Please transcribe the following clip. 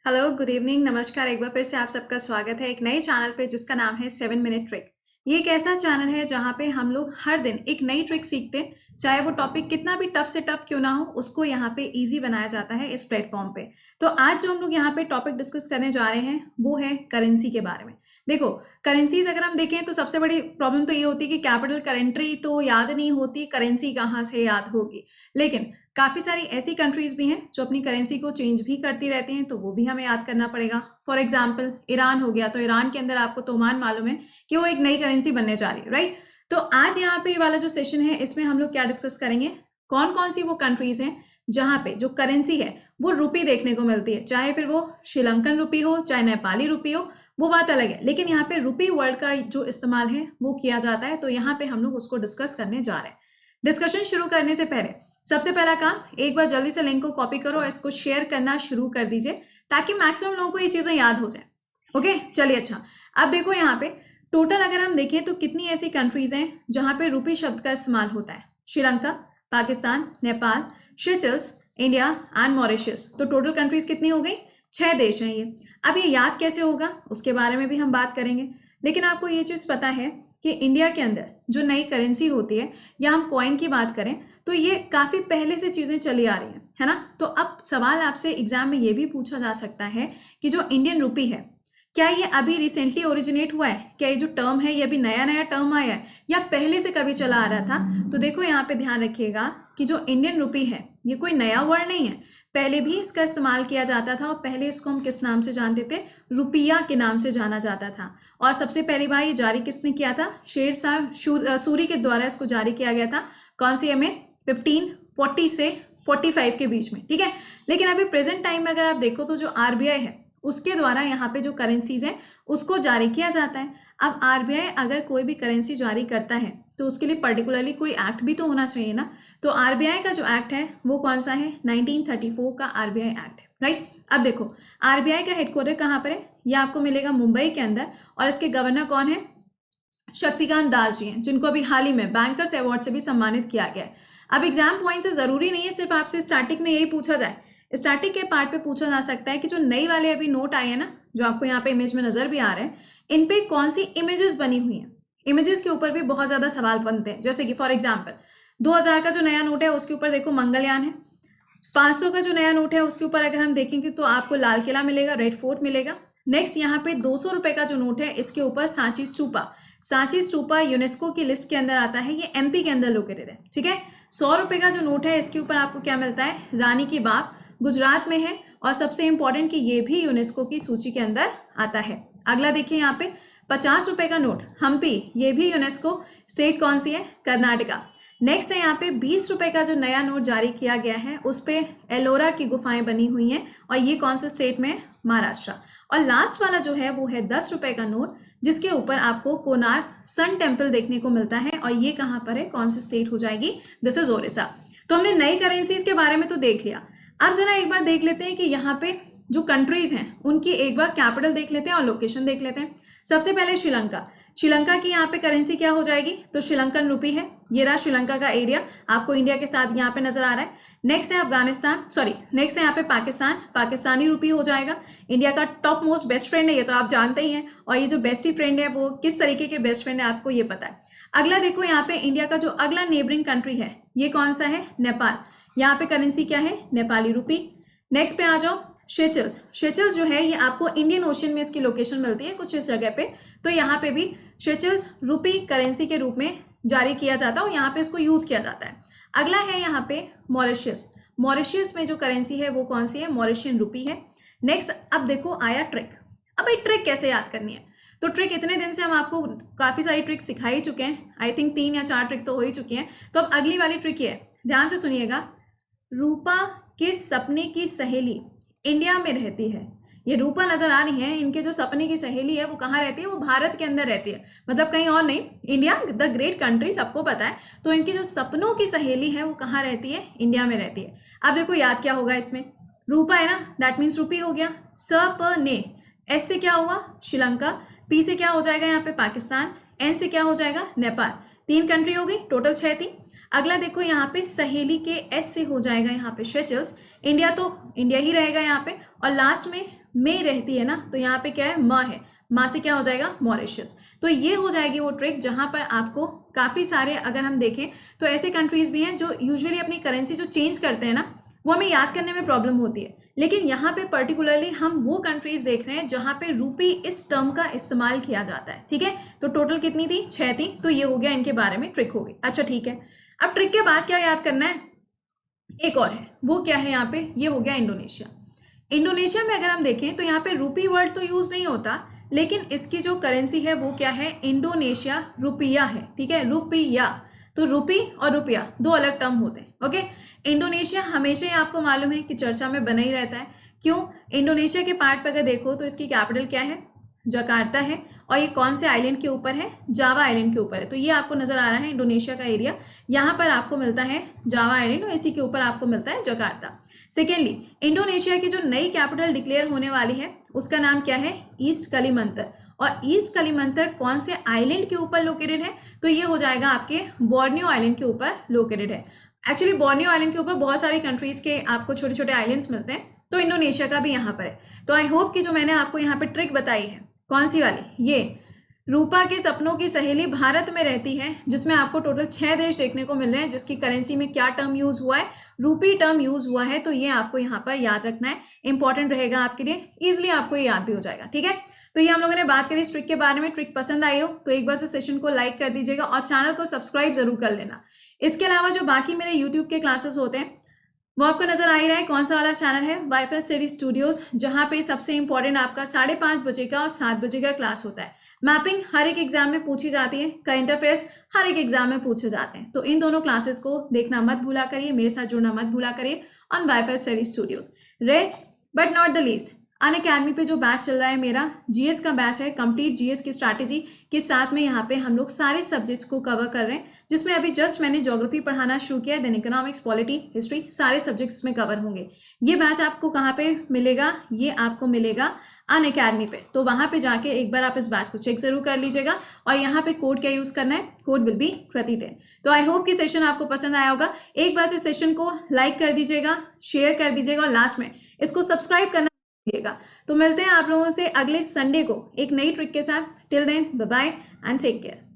Hello, good evening, नमस्कार। एक बार फिर से आप सबका स्वागत है एक नए चैनल पे जिसका नाम है 7 मिनट ट्रिक। ये एक ऐसा चैनल है जहाँ पे हम लोग हर दिन एक नई ट्रिक सीखते हैं, चाहे वो टॉपिक कितना भी टफ से टफ क्यों ना हो, उसको यहाँ पे इजी बनाया जाता है इस प्लेटफॉर्म पे। तो आज जो हम लोग यहाँ पे टॉपिक डिस्कस करने जा रहे हैं वो है करेंसी के बारे में। देखो, करेंसीज अगर हम देखें तो सबसे बड़ी प्रॉब्लम तो ये होती है कि कैपिटल करेंट्री तो याद नहीं होती, करेंसी कहाँ से याद होगी। लेकिन काफ़ी सारी ऐसी कंट्रीज भी हैं जो अपनी करेंसी को चेंज भी करती रहती हैं, तो वो भी हमें याद करना पड़ेगा। फॉर एग्जाम्पल ईरान हो गया, तो ईरान के अंदर आपको तोमान मालूम है कि वो एक नई करेंसी बनने जा रही है, राइट। तो आज यहाँ पे वाला जो सेशन है इसमें हम लोग क्या डिस्कस करेंगे, कौन कौन सी वो कंट्रीज हैं जहाँ पे जो करेंसी है वो रुपी देखने को मिलती है, चाहे फिर वो श्रीलंकन रुपी हो चाहे नेपाली रुपी हो, वो बात अलग है, लेकिन यहाँ पे रुपी वर्ड का जो इस्तेमाल है वो किया जाता है। तो यहाँ पे हम लोग उसको डिस्कस करने जा रहे हैं। डिस्कशन शुरू करने से पहले सबसे पहला काम, एक बार जल्दी से लिंक को कॉपी करो और इसको शेयर करना शुरू कर दीजिए ताकि मैक्सिमम लोगों को ये चीजें याद हो जाए। ओके, चलिए। अच्छा, अब देखो यहाँ पे टोटल अगर हम देखें तो कितनी ऐसी कंट्रीज हैं जहां पे रुपी शब्द का इस्तेमाल होता है। Sri Lanka, Pakistan, Nepal, Seychelles, India and Mauritius. तो टोटल कंट्रीज कितनी हो गई? 6 देश हैं ये। अब ये याद कैसे होगा उसके बारे में भी हम बात करेंगे, लेकिन आपको ये चीज पता है कि इंडिया के अंदर जो नई करेंसी होती है या हम कॉइन की बात करें तो ये काफी पहले से चीजें चली आ रही हैं, है ना। तो अब सवाल आपसे एग्जाम में ये भी पूछा जा सकता है कि जो इंडियन रुपी है, क्या ये अभी रिसेंटली ओरिजिनेट हुआ है, क्या ये जो टर्म है ये अभी नया नया टर्म आया है या पहले से कभी चला आ रहा था। तो देखो यहाँ पे ध्यान रखिएगा कि जो इंडियन रुपी है ये कोई नया वर्ड नहीं है, पहले भी इसका इस्तेमाल किया जाता था और पहले इसको हम किस नाम से जानते थे? रुपया के नाम से जाना जाता था। और सबसे पहली बार ये जारी किसने किया था? शेरशाह सूरी के द्वारा इसको जारी किया गया था। कौन सी में? 1540 से 45 के बीच में, ठीक है। लेकिन अभी प्रेजेंट टाइम में अगर आप देखो तो जो आरबीआई है उसके द्वारा यहाँ पे जो करेंसीज है उसको जारी किया जाता है। अब आरबीआई अगर कोई भी करेंसी जारी करता है तो उसके लिए पर्टिकुलरली कोई एक्ट भी तो होना चाहिए ना। तो आरबीआई का जो एक्ट है वो कौन सा है? 1934 का आरबीआई एक्ट है, राइट। अब देखो, आरबीआई का हेडक्वार्टर कहाँ पर है? ये आपको मिलेगा मुंबई के अंदर, और इसके गवर्नर कौन है? शक्तिकांत दास जी हैं, जिनको अभी हाल ही में बैंकर्स अवार्ड से भी सम्मानित किया गया है। अब एग्जाम पॉइंट से जरूरी नहीं है सिर्फ आपसे स्टैटिक में यही पूछा जाए, स्टैटिक के पार्ट पे पूछा जा सकता है कि जो नई वाले अभी नोट आए हैं ना, जो आपको यहाँ पे इमेज में नजर भी आ रहे हैं, इन पे कौन सी इमेजेस बनी हुई हैं। इमेजेस के ऊपर भी बहुत ज्यादा सवाल बनते हैं, जैसे कि फॉर एग्जाम्पल 2000 का जो नया नोट है उसके ऊपर देखो मंगलयान है। 500 का जो नया नोट है उसके ऊपर अगर हम देखेंगे तो आपको लाल किला मिलेगा, रेड फोर्ट मिलेगा। नेक्स्ट यहाँ पे 200 रुपए का जो नोट है इसके ऊपर सांची स्तूपा, सांची स्तूपा यूनेस्को की लिस्ट के अंदर आता है, ये एमपी के अंदर लोकेटेड है, ठीक है। 100 रुपए का जो नोट है इसके ऊपर आपको क्या मिलता है? रानी की बाग, गुजरात में है, और सबसे इंपॉर्टेंट कि ये भी यूनेस्को की सूची के अंदर आता है। अगला देखिए यहाँ पे 50 रुपए का नोट हम्पी, ये भी यूनेस्को, स्टेट कौन सी है? कर्नाटका। नेक्स्ट है यहाँ पे 20 रुपए का जो नया नोट जारी किया गया है उस पे एलोरा की गुफाएं बनी हुई हैं, और ये कौन से स्टेट में? महाराष्ट्र। और लास्ट वाला जो है वो है 10 रुपए का नोट, जिसके ऊपर आपको कोणार्क सन टेम्पल देखने को मिलता है, और ये कहाँ पर है? कौन सी स्टेट हो जाएगी? This is Odisha. तो हमने नई करेंसीज के बारे में तो देख लिया। अब जरा एक बार देख लेते हैं कि यहाँ पे जो कंट्रीज हैं उनकी एक बार कैपिटल देख लेते हैं और लोकेशन देख लेते हैं। सबसे पहले श्रीलंका। श्रीलंका की यहाँ पे करेंसी क्या हो जाएगी? तो श्रीलंकन रुपी है। ये रहा श्रीलंका का एरिया, आपको इंडिया के साथ यहाँ पे नजर आ रहा है। नेक्स्ट है अफगानिस्तान, सॉरी नेक्स्ट है यहाँ पे पाकिस्तान, पाकिस्तानी रुपी हो जाएगा। इंडिया का टॉप मोस्ट बेस्ट फ्रेंड है, ये तो आप जानते ही हैं, और ये जो बेस्ट फ्रेंड है वो किस तरीके के बेस्ट फ्रेंड है आपको ये पता है। अगला देखो यहाँ पे इंडिया का जो अगला नेबरिंग कंट्री है ये कौन सा है? नेपाल। यहाँ पे करेंसी क्या है? नेपाली रुपी। नेक्स्ट पे आ जाओ, सेशेल्स। सेशेल्स जो है ये आपको इंडियन ओशन में इसकी लोकेशन मिलती है कुछ इस जगह पे, तो यहाँ पे भी सेशेल्स रुपी करेंसी के रूप में जारी किया जाता है और यहाँ पे इसको यूज किया जाता है। अगला है यहाँ पे मॉरिशस। मॉरिशस में जो करेंसी है वो कौन सी है? मॉरिशियन रुपी है। नेक्स्ट अब देखो आया ट्रिक। अब ये ट्रिक कैसे याद करनी है? तो ट्रिक इतने दिन से हम आपको काफी सारी ट्रिक सिखा ही चुके हैं, आई थिंक 3 या 4 ट्रिक तो हो ही चुकी हैं। तो अब अगली वाली ट्रिक ये है, ध्यान से सुनिएगा। रूपा के सपने की सहेली इंडिया में रहती है। ये रूपा नजर आ रही है, इनके जो सपने की सहेली है वो कहाँ रहती है? वो भारत के अंदर रहती है, मतलब कहीं और नहीं। इंडिया द ग्रेट कंट्री सबको पता है, तो इनकी जो सपनों की सहेली है वो कहाँ रहती है? इंडिया में रहती है। अब देखो याद क्या होगा इसमें? रूपा है ना, दैट मीन्स रुपी हो गया। स प ने, एस से क्या हुआ? श्रीलंका। पी से क्या हो जाएगा यहाँ पे? पाकिस्तान। एन से क्या हो जाएगा? नेपाल। 3 कंट्री हो गई, टोटल 6 थी। अगला देखो यहाँ पे सहेली के एस से हो जाएगा यहाँ पे सेशेल्स। इंडिया तो इंडिया ही रहेगा यहाँ पे, और लास्ट में में रहती है ना, तो यहाँ पे क्या है, म है, माँ से क्या हो जाएगा, मॉरिशस। तो ये हो जाएगी वो ट्रिक जहां पर आपको काफी सारे, अगर हम देखें तो ऐसे कंट्रीज भी हैं जो यूजुअली अपनी करेंसी जो चेंज करते हैं ना, वो हमें याद करने में प्रॉब्लम होती है, लेकिन यहाँ पे पर्टिकुलरली हम वो कंट्रीज देख रहे हैं जहां पे रूपी इस टर्म का इस्तेमाल किया जाता है। ठीक है, तो टोटल कितनी थी, 6 थी, तो ये हो गया, इनके बारे में ट्रिक हो गई। अच्छा ठीक है, अब ट्रिक के बाद क्या याद करना है, एक और है, वो क्या है यहाँ पे, ये हो गया इंडोनेशिया। इंडोनेशिया में अगर हम देखें तो यहाँ पे रूपी वर्ड तो यूज नहीं होता, लेकिन इसकी जो करेंसी है वो क्या है, इंडोनेशिया रुपया है। ठीक है, रुपया, तो रुपी और रुपया दो अलग टर्म होते हैं। ओके, इंडोनेशिया हमेशा ही आपको मालूम है कि चर्चा में बना ही रहता है। क्यों, इंडोनेशिया के पार्ट पर अगर देखो तो इसकी कैपिटल क्या है, जकार्ता है, और ये कौन से आइलैंड के ऊपर है, जावा आइलैंड के ऊपर है। तो ये आपको नजर आ रहा है इंडोनेशिया का एरिया, यहाँ पर आपको मिलता है जावा आइलैंड और इसी के ऊपर आपको मिलता है जकार्ता। सेकेंडली, इंडोनेशिया की जो नई कैपिटल डिक्लेयर होने वाली है उसका नाम क्या है, ईस्ट कलिमंतर। और ईस्ट कलिमंतर कौन से आइलैंड के ऊपर लोकेटेड है, तो ये हो जाएगा आपके बोर्नियो आइलैंड के ऊपर लोकेटेड है। एक्चुअली बोर्नियो आइलैंड के ऊपर बहुत सारी कंट्रीज के आपको छोटे छोटे आइलैंड्स मिलते हैं, तो इंडोनेशिया का भी यहाँ पर है। तो आई होप कि जो मैंने आपको यहाँ पे ट्रिक बताई है, कौन सी वाली, ये रूपा के सपनों की सहेली भारत में रहती है, जिसमें आपको टोटल 6 देश देखने को मिल रहे हैं जिसकी करेंसी में क्या टर्म यूज हुआ है, रूपी टर्म यूज हुआ है। तो ये आपको यहाँ पर याद रखना है, इंपॉर्टेंट रहेगा आपके लिए, इजिली आपको ये याद भी हो जाएगा। ठीक है, तो ये हम लोगों ने बात करी इस ट्रिक के बारे में। ट्रिक पसंद आई हो तो एक बार से सेशन को लाइक कर दीजिएगा और चैनल को सब्सक्राइब जरूर कर लेना। इसके अलावा जो बाकी मेरे यूट्यूब के क्लासेस होते हैं वो आपको नजर आ ही रहा है, कौन सा वाला चैनल है, वाईफाई स्टडी स्टूडियोज, जहां पे सबसे इंपॉर्टेंट आपका 5:30 बजे का और 7 बजे का क्लास होता है। मैपिंग हर एक एग्जाम में पूछी जाती है, करंट अफेयर्स हर एक एग्जाम में पूछे जाते हैं, तो इन दोनों क्लासेस को देखना मत भूला करिए, मेरे साथ जुड़ना मत भूला करिए on wifi study studios. Rest but not the least, Unacademy पे जो बैच चल रहा है मेरा, जीएस का बैच है, कंप्लीट जीएस की स्ट्रैटेजी के साथ में यहाँ पे हम लोग सारे सब्जेक्ट्स को कवर कर रहे हैं, जिसमें अभी जस्ट मैंने ज्योग्राफी पढ़ाना शुरू किया है, देन इकोनॉमिक्स, पॉलिटी, हिस्ट्री, सारे सब्जेक्ट्स में कवर होंगे। ये बैच आपको कहाँ पे मिलेगा, ये आपको मिलेगा अनअकैडमी पे, तो वहां पे जाके एक बार आप इस बैच को चेक जरूर कर लीजिएगा। और यहाँ पे कोड क्या यूज करना है, कोड विल बी कृति10। तो आई होप कि सेशन आपको पसंद आया होगा, एक बार से सेशन को लाइक कर दीजिएगा, शेयर कर दीजिएगा और लास्ट में इसको सब्सक्राइब करना भूलिएगा। तो मिलते हैं आप लोगों से अगले संडे को एक नई ट्रिक के साथ। Till then bye bye and take care.